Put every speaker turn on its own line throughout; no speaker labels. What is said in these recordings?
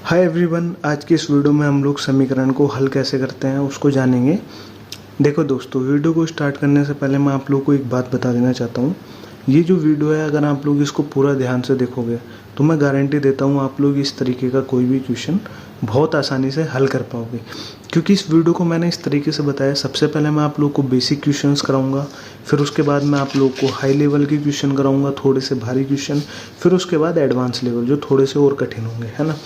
Hi everyone, आज के इस वीडियो में हम लोग समीकरण को हल कैसे करते हैं उसको जानेंगे। देखो दोस्तों, वीडियो को स्टार्ट करने से पहले मैं आप लोगों को एक बात बता देना चाहता हूँ। ये जो वीडियो है, अगर आप लोग इसको पूरा ध्यान से देखोगे तो मैं गारंटी देता हूँ आप लोग इस तरीके का कोई भी क्वेश्चन बहुत आसानी से हल कर पाओगे, क्योंकि इस वीडियो को मैंने इस तरीके से बताया। सबसे पहले मैं आप लोग को बेसिक क्वेश्चंस कराऊंगा, फिर उसके बाद मैं आप लोग को हाई लेवल के क्वेश्चन कराऊंगा, थोड़े से भारी क्वेश्चन, फिर उसके बाद एडवांस लेवल जो थोड़े से और कठिन होंगे, है ना।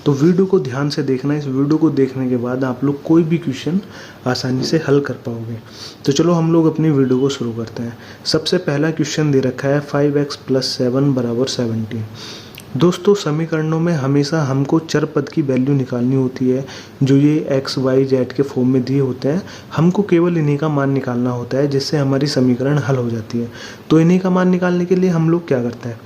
तो वीडियो को ध्यान से देखना। इस वीडियो को देखने के बाद आप लोग कोई भी क्वेश्चन आसानी से हल कर पाओगे। तो चलो हम लोग अपनी वीडियो को शुरू करते हैं। सबसे पहला क्वेश्चन दे रखा है 5x + 7 = 17। दोस्तों, समीकरणों में हमेशा हमको चर पद की वैल्यू निकालनी होती है। जो ये x, y, z के फॉर्म में दिए होते हैं, हमको केवल इन्हीं का मान निकालना होता है, जिससे हमारी समीकरण हल हो जाती है। तो इन्हीं का मान निकालने के लिए हम लोग क्या करते हैं,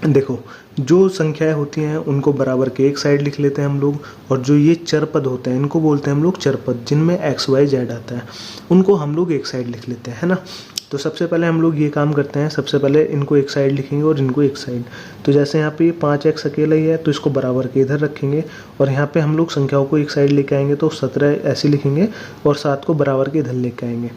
देखो, जो संख्याएं होती हैं उनको बराबर के एक साइड लिख लेते हैं हम लोग, और जो ये चर पद होते हैं इनको बोलते हैं हम लोग चर पद, जिनमें x, y, z आता है, उनको हम लोग एक साइड लिख लेते हैं, है ना। तो सबसे पहले हम लोग ये काम करते हैं, सबसे पहले इनको एक साइड लिखेंगे और इनको एक साइड। तो जैसे यहाँ पे 5x अकेला ही है तो इसको बराबर के इधर रखेंगे, और यहाँ पे हम लोग संख्याओं को एक साइड लेके आएंगे तो 17 ऐसे लिखेंगे, और 7 को बराबर के इधर लेके आएंगे।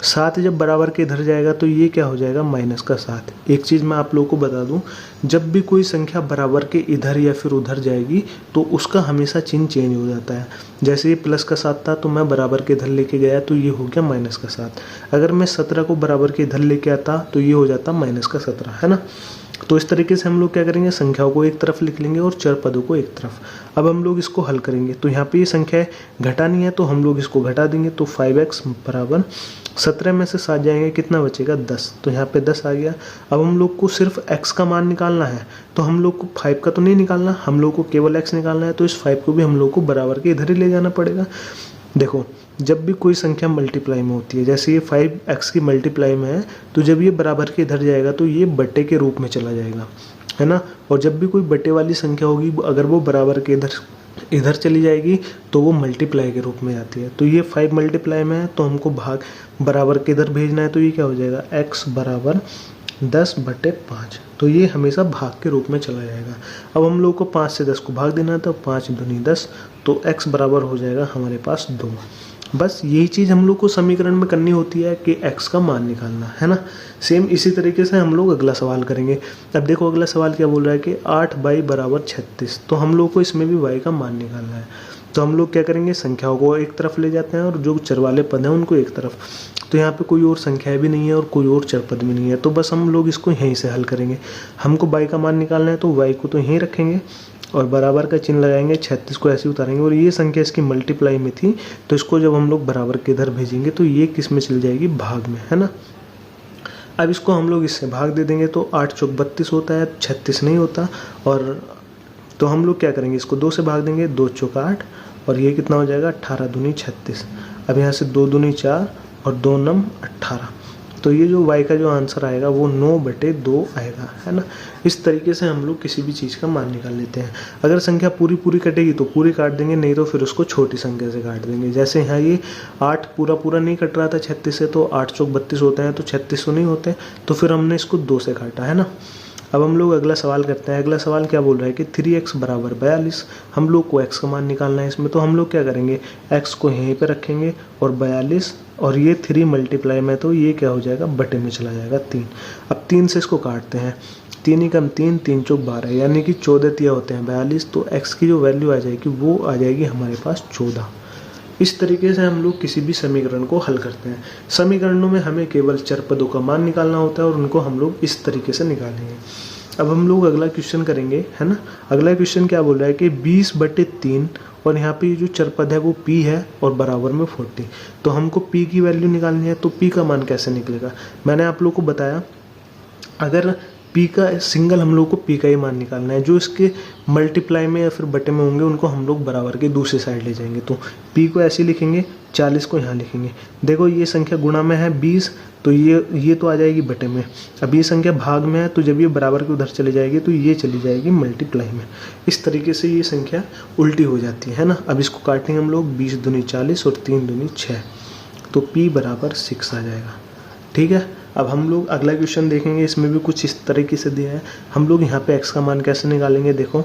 7 जब बराबर के इधर जाएगा तो ये क्या हो जाएगा, -7। एक चीज़ मैं आप लोगों को बता दूँ, जब भी कोई संख्या बराबर के इधर या फिर उधर जाएगी तो उसका हमेशा चिन्ह चेंज हो जाता है। जैसे ये +7 था तो मैं बराबर के इधर लेके गया तो ये हो गया -7। अगर मैं 17 को बराबर के इधर लेके आता तो ये हो जाता -17, है ना। तो इस तरीके से हम लोग क्या करेंगे, संख्याओं को एक तरफ लिख लेंगे और चर पदों को एक तरफ। अब हम लोग इसको हल करेंगे। तो यहाँ पे ये संख्या घटानी है तो हम लोग इसको घटा देंगे। तो 5x = 17 में से 7 जाएंगे, कितना बचेगा, 10। तो यहाँ पे 10 आ गया। अब हम लोग को सिर्फ x का मान निकालना है, तो हम लोग को 5 का तो नहीं निकालना, हम लोग को केवल x निकालना है। तो इस 5 को भी हम लोग को बराबर के इधर ही ले जाना पड़ेगा। देखो, जब भी कोई संख्या मल्टीप्लाई में होती है, जैसे ये 5x की मल्टीप्लाई में है, तो जब ये बराबर के इधर जाएगा तो ये बट्टे के रूप में चला जाएगा, है ना। और जब भी कोई बट्टे वाली संख्या होगी, अगर वो बराबर के इधर चली जाएगी तो वो मल्टीप्लाई के रूप में आती है। तो ये 5 मल्टीप्लाई में है तो हमको भाग बराबर के इधर भेजना है। तो ये क्या हो जाएगा, x = 10/5। तो ये हमेशा भाग के रूप में चला जाएगा। अब हम लोग को 5 से 10 को भाग देना है, तो 5 दूनी 10, तो x बराबर हो जाएगा हमारे पास 2। बस यही चीज़ हम लोग को समीकरण में करनी होती है कि x का मान निकालना है ना। सेम इसी तरीके से हम लोग अगला सवाल करेंगे। अब देखो, अगला सवाल क्या बोल रहा है कि 8y = 36। तो हम लोग को इसमें भी y का मान निकालना है। तो हम लोग क्या करेंगे, संख्याओं को एक तरफ ले जाते हैं और जो चर वाले पद हैं उनको एक तरफ। तो यहाँ पे कोई और संख्या भी नहीं है और कोई और चर पद भी नहीं है, तो बस हम लोग इसको यहीं से हल करेंगे। हमको y का मान निकालना है तो y को तो यहीं रखेंगे और बराबर का चिन्ह लगाएंगे, 36 को ऐसे उतारेंगे। और ये संख्या इसकी मल्टीप्लाई में थी, तो इसको जब हम लोग बराबर के इधर भेजेंगे तो ये किस में चल जाएगी, भाग में, है ना। अब इसको हम लोग इससे भाग दे देंगे तो 8 चौक 32 होता है, 36 नहीं होता। और तो हम लोग क्या करेंगे, इसको 2 से भाग देंगे, 2 चौक 8, और ये कितना हो जाएगा, 18 दूनी 36। अब यहाँ से 2 दूनी 4 और 2 नम 18। तो ये जो y का जो आंसर आएगा वो 9/2 आएगा, है ना। इस तरीके से हम लोग किसी भी चीज़ का मान निकाल लेते हैं। अगर संख्या पूरी कटेगी तो पूरी काट देंगे, नहीं तो फिर उसको छोटी संख्या से काट देंगे। जैसे यहाँ ये 8 पूरा नहीं कट रहा था 36 से, तो 8 चौक 32 होते हैं, तो 36 तो नहीं होते, तो फिर हमने इसको 2 से काटा, है ना। अब हम लोग अगला सवाल करते हैं। अगला सवाल क्या बोल रहा है कि 3x = 42। हम लोग को x का मान निकालना है इसमें। तो हम लोग क्या करेंगे, x को यहीं पे रखेंगे और 42, और ये 3 मल्टीप्लाई में, तो ये क्या हो जाएगा, बटे में चला जाएगा 3। अब 3 से इसको काटते हैं, 3 × 3, 3 चौक 12, यानी कि 14 तिया होते हैं 42। तो x की जो वैल्यू आ जाएगी वो आ जाएगी हमारे पास 14। इस तरीके से हम लोग किसी भी समीकरण को हल करते हैं। समीकरणों में हमें केवल चर पदों का मान निकालना होता है और उनको हम लोग इस तरीके से निकालेंगे। अब हम लोग अगला क्वेश्चन करेंगे, है ना। अगला क्वेश्चन क्या बोल रहा है कि 20/3, और यहाँ पे जो चर पद है वो p है और बराबर में 40। तो हमको p की वैल्यू निकालनी है। तो p का मान कैसे निकलेगा, मैंने आप लोग को बताया, अगर p का सिंगल हम लोग को p का ही मान निकालना है, जो इसके मल्टीप्लाई में या फिर बटे में होंगे उनको हम लोग बराबर के दूसरी साइड ले जाएंगे। तो p को ऐसे लिखेंगे, 40 को यहाँ लिखेंगे। देखो, ये संख्या गुणा में है 20, तो ये तो आ जाएगी बटे में। अब ये संख्या भाग में है, तो जब ये बराबर के उधर चली जाएगी तो ये चली जाएगी मल्टीप्लाई में। इस तरीके से ये संख्या उल्टी हो जाती है ना। अब इसको काटेंगे हम लोग, 20 दूनी 40 और 3 दूनी 6, तो p = 6 आ जाएगा, ठीक है। अब हम लोग अगला क्वेश्चन देखेंगे, इसमें भी कुछ इस तरीके से दिया है। हम लोग यहाँ पे x का मान कैसे निकालेंगे, देखो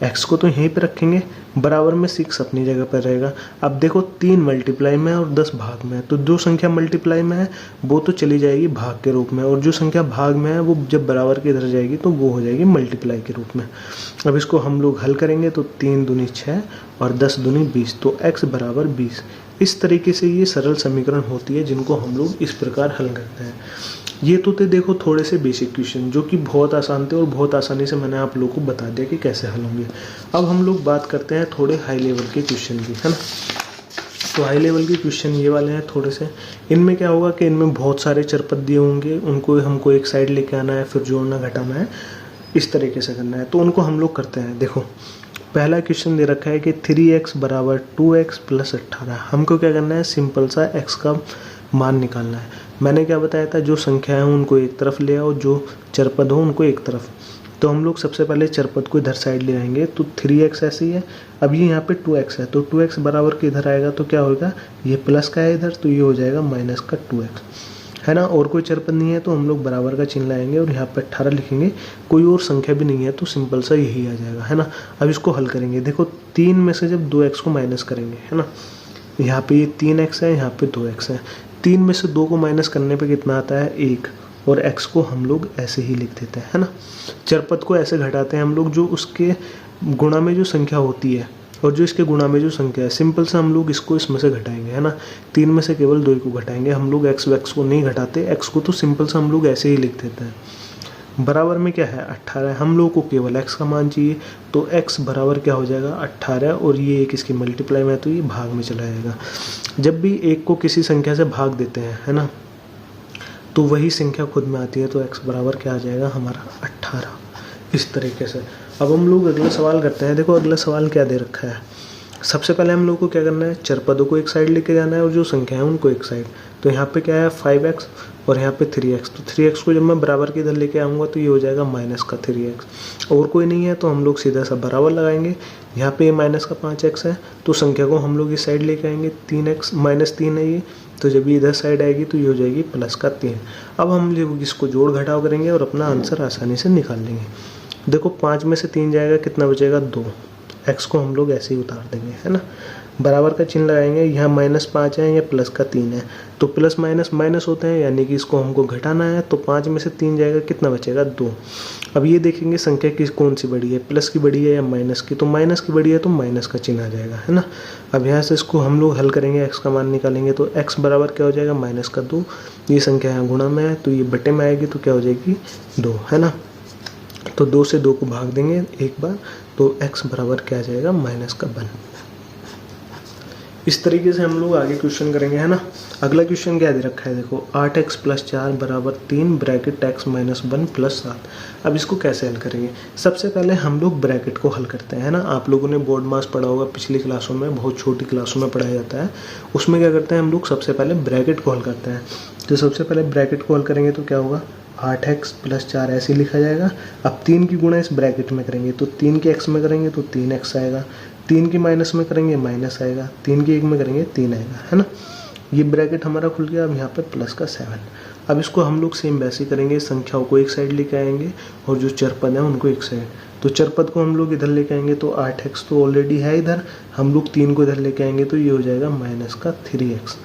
x को तो यहीं पे रखेंगे, बराबर में 6 अपनी जगह पर रहेगा। अब देखो 3 मल्टीप्लाई में है और 10 भाग में है, तो जो संख्या मल्टीप्लाई में है वो तो चली जाएगी भाग के रूप में, और जो संख्या भाग में है वो जब बराबर के इधर जाएगी तो वो हो जाएगी मल्टीप्लाई के रूप में। अब इसको हम लोग हल करेंगे तो 3 दूनी 6 और 10 दूनी 20, तो x बराबर 20। इस तरीके से ये सरल समीकरण होती है जिनको हम लोग इस प्रकार हल करते हैं। ये तो थे देखो थोड़े से बेसिक क्वेश्चन जो कि बहुत आसान थे और बहुत आसानी से मैंने आप लोगों को बता दिया कि कैसे हल होंगे। अब हम लोग बात करते हैं थोड़े हाई लेवल के क्वेश्चन की, है ना। तो हाई लेवल के क्वेश्चन ये वाले हैं थोड़े से। इनमें क्या होगा कि इनमें बहुत सारे चर पद दिए होंगे, उनको हमको एक साइड लेके आना है, फिर जोड़ना घटाना है, इस तरीके से करना है। तो उनको हम लोग करते हैं। देखो पहला क्वेश्चन दे रखा है कि 3x बराबर 2x प्लस 18। हमको क्या करना है, सिंपल सा x का मान निकालना है। मैंने क्या बताया था, जो संख्या है उनको एक तरफ ले आओ, जो चरपद हो उनको एक तरफ। तो हम लोग सबसे पहले चरपद को इधर साइड ले आएंगे, तो 3x ऐसे ही है। अब ये यहाँ पे 2x है, तो 2x बराबर के इधर आएगा तो क्या होगा, ये प्लस का है इधर, तो ये हो जाएगा माइनस का 2x, है ना। और कोई चरपद नहीं है तो हम लोग बराबर का चिन्ह लाएंगे और यहाँ पे 18 लिखेंगे। कोई और संख्या भी नहीं है तो सिंपल सा यही आ जाएगा, है ना। अब इसको हल करेंगे। देखो 3 में से जब 2x को माइनस करेंगे, है ना, यहाँ पे ये 3x है, यहाँ पे 2x है। 3 में से 2 को माइनस करने पे कितना आता है, 1, और x को हम लोग ऐसे ही लिख देते हैं, है ना। चरपद को ऐसे घटाते हैं हम लोग, जो उसके गुणा में जो संख्या होती है और जो इसके गुणा में जो संख्या है, सिंपल से हम लोग इसको इसमें से घटाएंगे, है ना। 3 में से केवल 2 को घटाएंगे हम लोग, x को नहीं घटाते। x को तो सिंपल से हम लोग ऐसे ही लिख देते हैं। बराबर में क्या है, 18 है। हम लोगों को केवल x का मान चाहिए, तो x बराबर क्या हो जाएगा, 18, और ये एक इसकी मल्टीप्लाई में है तो ये भाग में चला जाएगा। जब भी एक को किसी संख्या से भाग देते हैं, है ना, तो वही संख्या खुद में आती है, तो x बराबर क्या आ जाएगा हमारा 18, इस तरीके से। अब हम लोग अगला सवाल करते हैं। देखो अगला सवाल क्या दे रखा है। सबसे पहले हम लोग को क्या करना है, चरपदों को एक साइड लेके जाना है और जो संख्या है उनको एक साइड। तो यहाँ पे क्या है 5x और यहाँ पे 3x, तो 3x को जब मैं बराबर के इधर लेके आऊँगा तो ये हो जाएगा माइनस का 3x। और कोई नहीं है तो हम लोग सीधा सा बराबर लगाएंगे। यहाँ पे माइनस का 5x है, तो संख्या को हम लोग इस साइड लेके आएंगे। 3x माइनस 3 है ये, तो जब ये इधर साइड आएगी तो ये हो जाएगी प्लस का 3। अब हम लोग इसको जोड़ घटाव करेंगे और अपना आंसर आसानी से निकाल लेंगे। देखो 5 में से 3 जाएगा, कितना बचेगा 2। x को हम लोग ऐसे ही उतार देंगे, है ना। बराबर का चिन्ह लगाएंगे। यहाँ -5 है, या प्लस का 3 है, तो प्लस माइनस माइनस होते हैं, यानी कि इसको हमको घटाना है। तो 5 में से 3 जाएगा, कितना बचेगा 2। अब ये देखेंगे संख्या की कौन सी बड़ी है, प्लस की बड़ी है या माइनस की। तो माइनस की बड़ी है तो माइनस का चिन्ह आ जाएगा, है ना। अब यहाँ से इसको हम लोग हल करेंगे, x का मान निकालेंगे। तो x बराबर क्या हो जाएगा, माइनस का 2। ये संख्या यहाँ गुणा में है तो ये बटे में आएगी, तो क्या हो जाएगी 2, है ना। तो 2 से 2 को भाग देंगे एक बार, तो x बराबर क्या आ जाएगा, माइनस का 1। इस तरीके से हम लोग आगे क्वेश्चन करेंगे, है ना। अगला क्वेश्चन क्या दे रखा है, देखो 8x + 4 बराबर 3 ब्रैकेट x - 1 + 7। अब इसको कैसे हल करेंगे। सबसे पहले हम लोग ब्रैकेट को हल करते हैं, है ना। आप लोगों ने बोर्ड मास पढ़ा होगा पिछली क्लासों में, बहुत छोटी क्लासों में पढ़ाया जाता है। उसमें क्या करते हैं हम लोग, सबसे पहले ब्रैकेट को हल करते हैं। तो सबसे पहले ब्रैकेट को हल करेंगे तो क्या होगा, 8x + 4 ऐसे लिखा जाएगा। अब 3 की गुणा इस ब्रैकेट में करेंगे, तो 3 के x में करेंगे तो 3x आएगा। 3 की माइनस में करेंगे माइनस आएगा। 3 की 1 में करेंगे 3 आएगा, है ना। ये ब्रैकेट हमारा खुल गया। अब यहाँ पे प्लस का 7। अब इसको हम लोग सेम वैसे ही करेंगे, संख्याओं को एक साइड लेके आएंगे और जो चरपद है उनको एक साइड। तो चरपद को हम लोग इधर लेके आएंगे, तो 8x तो ऑलरेडी है इधर, हम लोग 3 को इधर लेके आएंगे तो ये हो जाएगा माइनस का 3x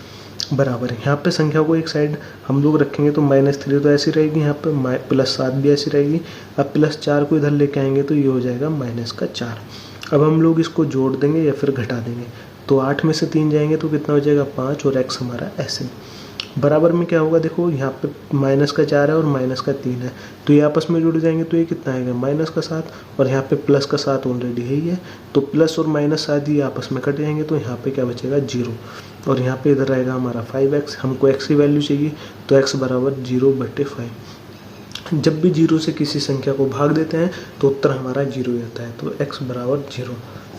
बराबर। यहाँ पे संख्या को एक साइड हम लोग रखेंगे तो -3 तो ऐसी रहेगी, यहाँ पे +7 भी ऐसी रहेगी। अब +4 को इधर लेके आएंगे तो ये हो जाएगा माइनस का 4। अब हम लोग इसको जोड़ देंगे या फिर घटा देंगे। तो 8 में से 3 जाएंगे तो कितना हो जाएगा 5, और x हमारा ऐसे बराबर में क्या होगा, देखो यहाँ पे माइनस का 4 है और माइनस का 3 है, तो ये आपस में जुड़ जाएंगे तो ये कितना आएगा माइनस का 7, और यहाँ पे प्लस का 7 ऑलरेडी है ही है, तो प्लस और माइनस 7 ये आपस में कट जाएंगे, तो यहाँ पे क्या बचेगा 0, और यहाँ पे इधर आएगा हमारा 5x। हमको x की वैल्यू चाहिए, तो x बराबर 0/5। जब भी 0 से किसी संख्या को भाग देते हैं तो उत्तर हमारा 0 ही आता है, तो x बराबर 0।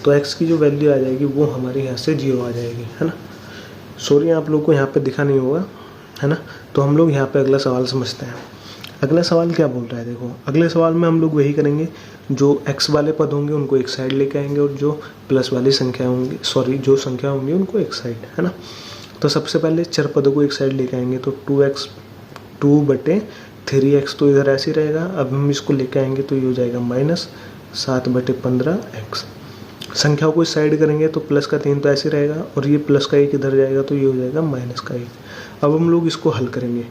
तो x की जो वैल्यू आ जाएगी वो हमारे यहाँ से 0 आ जाएगी, है ना। सॉरी आप लोग को यहाँ पे दिखा नहीं होगा, है ना। तो हम लोग यहाँ पे अगला सवाल समझते हैं। अगला सवाल क्या बोल रहा है, देखो अगले सवाल में हम लोग वही करेंगे, जो x वाले पद होंगे उनको एक साइड लेके आएंगे और जो प्लस वाली संख्या होंगी, जो संख्या होंगी उनको एक साइड, है ना। तो सबसे पहले चर पदों को एक साइड लेके आएंगे, तो 2x 2/3x तो इधर ऐसे ही रहेगा। अब हम इसको लेके आएंगे तो ये हो जाएगा माइनस, 7/15x। संख्याओं को इस साइड करेंगे तो प्लस का 3 तो ऐसे रहेगा और ये प्लस का 1 इधर जाएगा तो ये हो जाएगा माइनस का 1। अब हम लोग इसको हल करेंगे।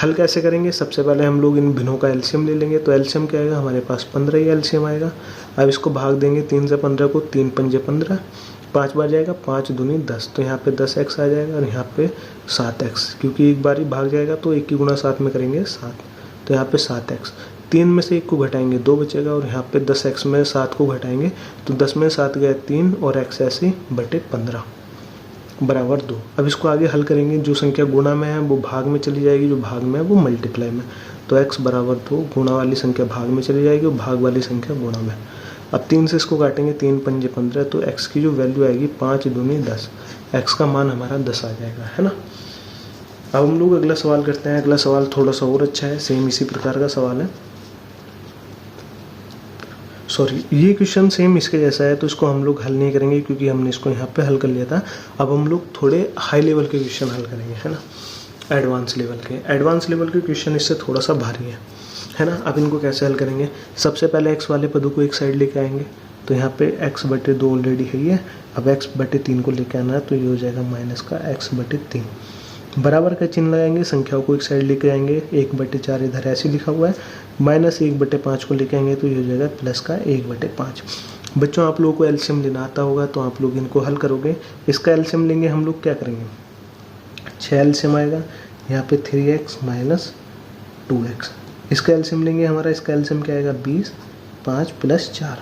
हल कैसे करेंगे? सबसे पहले हम लोग इन भिन्नों का एलसीएम ले लेंगे। तो एलसीएम क्या आएगा? हमारे पास 15 ही एलसीएम आएगा। अब इसको भाग देंगे 3 से 15 को, 3 पंजे 15, 5 बार जाएगा, 5 दूनी 10, तो यहाँ पे 10x आ जाएगा और यहाँ पे 7x, क्योंकि एक बार ही भाग जाएगा तो 1 की गुणा 7 में करेंगे 7, तो यहाँ पे 7x। 3 में से 1 को घटाएंगे 2 बचेगा और यहाँ पे 10x में 7 को घटाएंगे तो 10 में 7 गए 3 और x ऐसे बटे 15 बराबर 2। अब इसको आगे हल करेंगे। जो संख्या गुणा में है वो भाग में चली जाएगी, जो भाग में है वो मल्टीप्लाई में। तो x बराबर 2, गुणा वाली संख्या भाग में चली जाएगी और भाग वाली संख्या गुणा में। अब 3 से इसको काटेंगे, 3 पंजे 15, तो x की जो वैल्यू आएगी 5 दूनी 10, x का मान हमारा 10 आ जाएगा, है ना। अब हम लोग अगला सवाल करते हैं। अगला सवाल थोड़ा सा और अच्छा है, सेम इसी प्रकार का सवाल है। सॉरी, ये क्वेश्चन सेम इसके जैसा है तो इसको हम लोग हल नहीं करेंगे क्योंकि हमने इसको यहाँ पे हल कर लिया था। अब हम लोग थोड़े हाई लेवल के क्वेश्चन हल करेंगे, है ना, एडवांस लेवल के। एडवांस लेवल के क्वेश्चन इससे थोड़ा सा भारी है ना। अब इनको कैसे हल करेंगे? सबसे पहले x वाले पदों को एक साइड लेके आएंगे, तो यहाँ पे x/2 ऑलरेडी है ही। अब x/3 को लेके आना है तो ये हो जाएगा माइनस का x/3। बराबर का चिन्ह लगाएंगे, संख्याओं को एक साइड लेके आएंगे, 1/4 इधर ऐसे लिखा हुआ है, -1/5 को लेके आएंगे तो ये हो जाएगा प्लस का 1/5। बच्चों, आप लोगों को एलसीएम लेना आता होगा तो आप लोग इनको हल करोगे। इसका एलसीएम लेंगे हम लोग, क्या करेंगे? 6 एलसीएम आएगा, यहाँ पे 3x - 2x। इसका एलसीएम लेंगे, हमारा इसका एलसीएम क्या आएगा? 20, 5 + 4।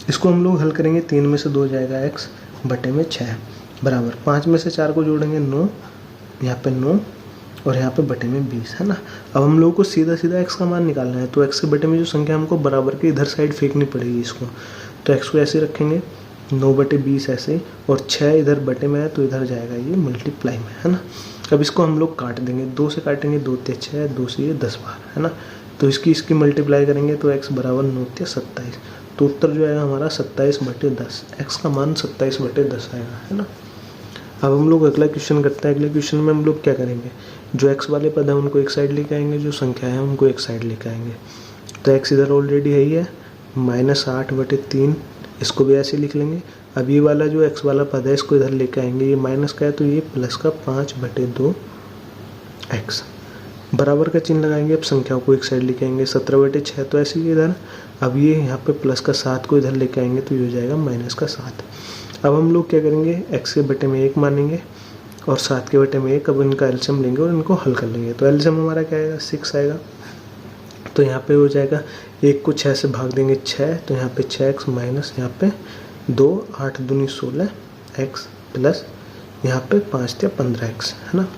इसको हम लोग हल करेंगे, 3 में से 2 जाएगा x बटे में 6 बराबर 5 में से 4 को जोड़ेंगे 9, यहाँ पे 9 और यहाँ पे बटे में 20, है ना। अब हम लोगों को सीधा सीधा x का मान निकालना है, तो x के बटे में जो संख्या हमको बराबर के इधर साइड फेंकनी पड़ेगी इसको। तो x को ऐसे रखेंगे, 9/20 ऐसे, और 6 इधर बटे में है तो इधर जाएगा ये मल्टीप्लाई में, है ना। अब इसको हम लोग काट देंगे, 2 से काटेंगे, 2 × 6, 2 से ये 10 बार, है ना। तो इसकी मल्टीप्लाई करेंगे तो x बराबर 9 × 27, तो उत्तर जो आएगा हमारा 27/10। x का मान 27/10 आएगा, है ना। अब हम लोग अगला क्वेश्चन करते हैं। अगले क्वेश्चन में हम लोग क्या करेंगे? जो x वाले पद है उनको एक साइड लेके आएंगे, जो संख्या है उनको एक साइड लेके आएंगे। तो x इधर ऑलरेडी है ही है, -8/3, इसको भी ऐसे लिख लेंगे। अब ये वाला जो x वाला पद है इसको इधर लेके आएंगे, ये माइनस का है तो ये प्लस का 5/2x बराबर का चिन्ह लगाएंगे। अब संख्याओं को एक साइड लेके आएंगे, 17/6 तो ऐसे ही इधर। अब ये यहाँ पे प्लस का 7 को इधर लेके आएंगे तो ये हो जाएगा -7। अब हम लोग क्या करेंगे? x के बटे में 1 मानेंगे और 7 के बटे में 1। अब इनका एलसीएम लेंगे और इनको हल कर लेंगे। तो एलसीएम हमारा क्या आएगा? 6 आएगा। तो यहाँ पे हो जाएगा, 1 को 6 से भाग देंगे 6, तो यहाँ पे 6x माइनस यहाँ पे 2, 8 दूनी 16 x प्लस यहाँ पे 5 × 15x, है ना।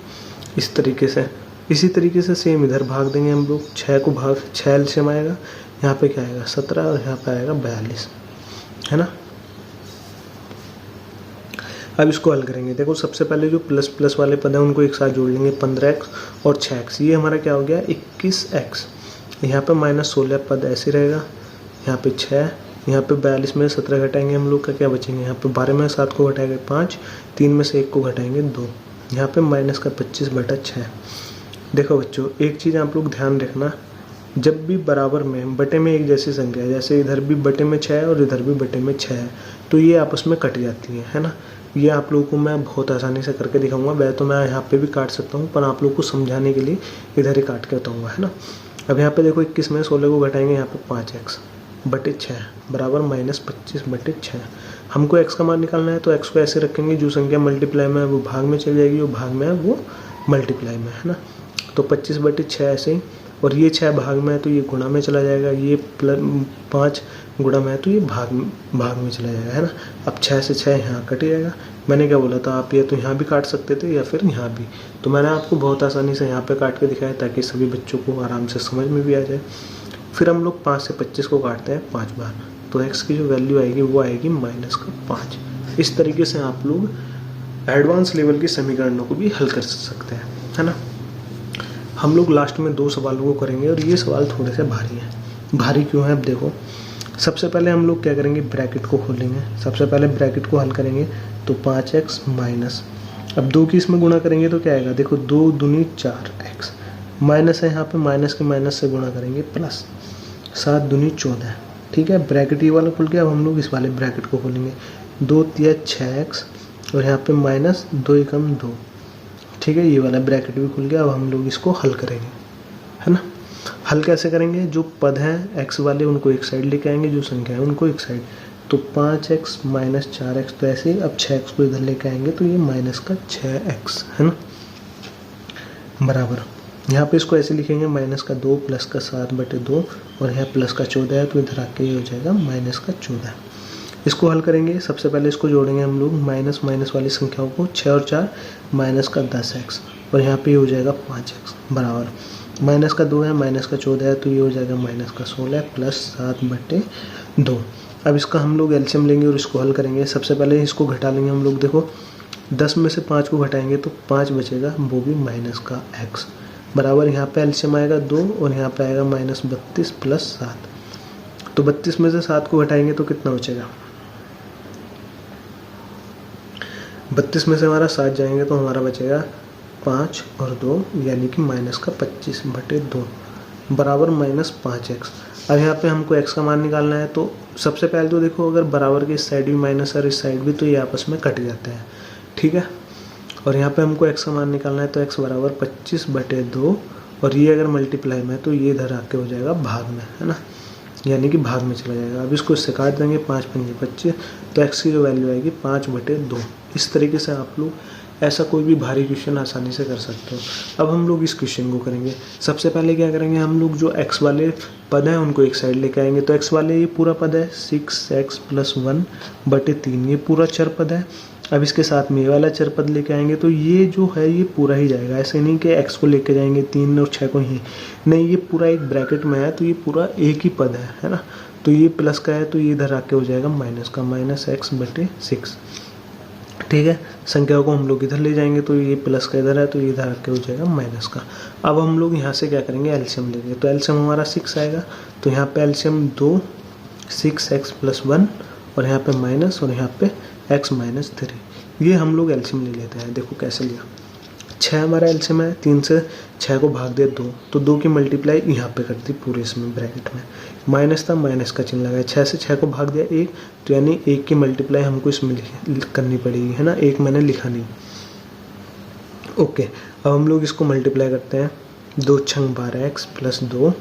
इस तरीके से, इसी तरीके से सेम इधर भाग देंगे हम लोग। 6 को भाग 6 एलसीएम आएगा, यहाँ पे क्या आएगा? 17 और यहाँ पे आएगा 42, है ना। अब इसको हल करेंगे। देखो, सबसे पहले जो प्लस वाले पद हैं उनको एक साथ जोड़ लेंगे, 15x और 6x, ये हमारा क्या हो गया? 21x। यहाँ पे -16 पद ऐसे रहेगा, यहाँ पे 6, यहाँ पे 42 में 17 घटाएंगे हम लोग का क्या बचेंगे? यहाँ पे 12 में 7 को घटाएंगे 5, 3 में से 1 को घटाएंगे 2, यहाँ पे -25/6। देखो बच्चों, एक चीज़ आप लोग ध्यान रखना, जब भी बराबर में बटे में एक जैसी संख्या है, जैसे इधर भी बटे में 6 है और इधर भी बटे में 6 है, तो ये आपस में कट जाती है ना। ये आप लोगों को मैं बहुत आसानी से करके दिखाऊंगा। वैसे तो मैं यहाँ पे भी काट सकता हूँ, पर आप लोगों को समझाने के लिए इधर ही काट के बताऊँगा, है ना। अब यहाँ पे देखो, 21 में 16 को घटाएंगे, यहाँ पे 5x बटे 6 बराबर -25/6। हमको x का मान निकालना है, तो x को ऐसे रखेंगे, जो संख्या मल्टीप्लाई में है वो भाग में चली जाएगी, जो भाग में है वो मल्टीप्लाई में, है ना। तो 25/6 ऐसे ही, और ये 6 भाग में है तो ये गुणा में चला जाएगा, ये 5 गुणा में है तो ये भाग में चला जाएगा, है ना। अब 6 से 6 यहाँ कट जाएगा। मैंने क्या बोला था, आप ये तो यहाँ भी काट सकते थे या फिर यहाँ भी, तो मैंने आपको बहुत आसानी से यहाँ पे काट के दिखाया ताकि सभी बच्चों को आराम से समझ में भी आ जाए। फिर हम लोग 5 से 25 को काटते हैं 5 बार, तो x की जो वैल्यू आएगी वो आएगी -5। इस तरीके से आप लोग एडवांस लेवल के समीकरणों को भी हल कर सकते हैं, है ना। हम लोग लास्ट में 2 सवालों को करेंगे और ये सवाल थोड़े से भारी हैं। भारी क्यों है? अब देखो, सबसे पहले हम लोग क्या करेंगे? ब्रैकेट को खोलेंगे। सबसे पहले ब्रैकेट को हल करेंगे तो 5x माइनस, अब 2 की इसमें गुणा करेंगे तो क्या आएगा? देखो, 2 दूनी 4x, माइनस है यहाँ पे, माइनस के माइनस से गुणा करेंगे प्लस, 7 दूनी 14, ठीक है, ब्रैकेट ये वाला खुल गया। अब हम लोग इस वाले ब्रैकेट को खोलेंगे, 2 तिया 6x और यहाँ पे माइनस 2 एकम 2, ठीक है, ये वाला ब्रैकेट भी खुल गया। अब हम लोग इसको हल करेंगे, है ना। हल कैसे करेंगे, जो पद हैं एक्स वाले उनको एक साइड लेके आएंगे, जो संख्या है उनको एक साइड। तो 5x माइनस 4x, तो ऐसे ही अब 6x को इधर लेके आएंगे तो ये माइनस का 6x, है ना, बराबर। यहाँ पे इसको ऐसे लिखेंगे, माइनस का 2 प्लस का 7/2 और यहाँ प्लस का 14 है, तो इधर आके ये हो जाएगा माइनस का 14। इसको हल करेंगे, सबसे पहले इसको जोड़ेंगे हम लोग, माइनस माइनस वाली संख्याओं को, 6 और 4 माइनस का 10x और यहाँ पे ये हो जाएगा 5x, बराबर। माइनस का 2 है, माइनस का 14 है, तो ये हो जाएगा माइनस का 16 प्लस 7/2। अब इसका हम लोग एलसीएम लेंगे और इसको हल करेंगे। सबसे पहले इसको घटा लेंगे हम लोग, देखो 10 में से 5 को घटाएंगे तो 5 बचेगा, वो भी माइनस का x, बराबर। यहाँ पे एलसीएम आएगा 2 और यहाँ पे आएगा माइनस 32 प्लस 7। तो 32 में से 7 को घटाएंगे तो कितना बचेगा, 32 में से हमारा 7 जाएंगे तो हमारा बचेगा 5 और 2 यानी कि माइनस का 25/2 बराबर माइनस 5x। अब यहाँ पे हमको x का मान निकालना है, तो सबसे पहले तो देखो, अगर बराबर के इस साइड भी माइनस और इस साइड भी, तो ये आपस में कट जाते हैं, ठीक है। और यहाँ पे हमको x का मान निकालना है, तो x बराबर 25/2 और ये अगर मल्टीप्लाई में है तो ये इधर आके हो जाएगा भाग में, है ना, यानी कि भाग में चला जाएगा। अब इसको इससे काट देंगे, 5 पंजे 25, तो x की जो वैल्यू आएगी 5/2। इस तरीके से आप लोग ऐसा कोई भी भारी क्वेश्चन आसानी से कर सकते हो। अब हम लोग इस क्वेश्चन को करेंगे। सबसे पहले क्या करेंगे, हम लोग जो x वाले पद हैं उनको एक साइड लेके आएंगे। तो x वाले ये पूरा पद है 6x + 1/3, ये पूरा चर पद है। अब इसके साथ में ये वाला चर पद लेके आएंगे, तो ये जो है ये पूरा ही जाएगा। ऐसे नहीं कि x को लेके जाएंगे 3 और 6 को ही, नहीं, ये पूरा एक ब्रैकेट में है, तो ये पूरा एक ही पद है ना। तो ये प्लस का है, तो ये इधर आके हो जाएगा माइनस का, -x/6, ठीक है। संख्याओं को हम लोग इधर ले जाएंगे, तो ये प्लस का इधर है, तो ये इधर आके हो जाएगा माइनस का। अब हम लोग यहाँ से क्या करेंगे, एलसीएम लेंगे। तो एलसीएम हमारा 6 आएगा, तो यहाँ पे एलसीएम 2 6x + 1 और यहाँ पे माइनस और यहाँ पे x - 3, ये हम लोग एलसीएम ले लेते हैं। देखो कैसे लिया, 6 हमारा एलसीएम है, 3 से 6 को भाग दे 2, तो 2 की मल्टीप्लाई यहाँ पे कर दी पूरे इसमें ब्रैकेट में, माइनस था, माइनस का चिन्ह लगाया। 6 से 6 को भाग दिया 1, तो यानी 1 की मल्टीप्लाई हमको इसमें करनी पड़ेगी, है ना, 1 मैंने लिखा नहीं। ओके, अब हम लोग इसको मल्टीप्लाई करते हैं, 2 × 12x + 2,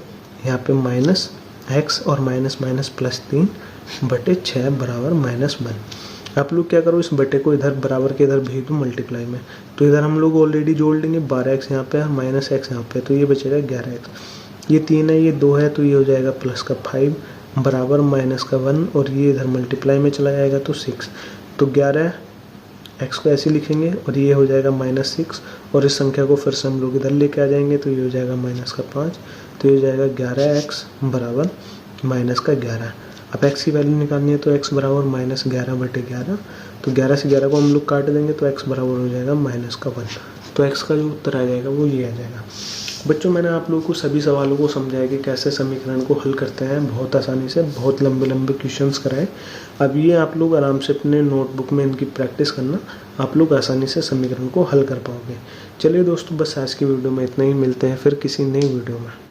यहाँ पे माइनस x और माइनस माइनस +3/6 बराबर -1। आप लोग क्या करो, इस बटे को इधर बराबर के इधर भेज दो मल्टीप्लाई में, तो इधर हम लोग ऑलरेडी जोड़ लेंगे, 12x यहाँ पे है, -x यहाँ पे, तो ये बचेगा 11x। ये 3 है, ये 2 है, तो ये हो जाएगा प्लस का 5 बराबर माइनस का 1 और ये इधर मल्टीप्लाई में चला जाएगा तो 6। तो 11x को ऐसे लिखेंगे और ये हो जाएगा -6 और इस संख्या को फिर से हम लोग इधर लेके आ जाएंगे, तो ये हो जाएगा माइनस का 5, तो ये हो जाएगा 11x बराबर माइनस का 11। अब x की वैल्यू निकालनी है, तो x बराबर -11/11, तो 11 से 11 को हम लोग काट देंगे, तो x बराबर हो जाएगा माइनस का 1। तो x का जो उत्तर आ जाएगा वो ये आ जाएगा। बच्चों, मैंने आप लोगों को सभी सवालों को समझाया कि कैसे समीकरण को हल करते हैं, बहुत आसानी से, बहुत लंबे लंबे क्वेश्चंस कराए। अब ये आप लोग आराम से अपने नोटबुक में इनकी प्रैक्टिस करना, आप लोग आसानी से समीकरण को हल कर पाओगे। चलिए दोस्तों, बस आज की वीडियो में इतना ही, मिलते हैं फिर किसी नई वीडियो में।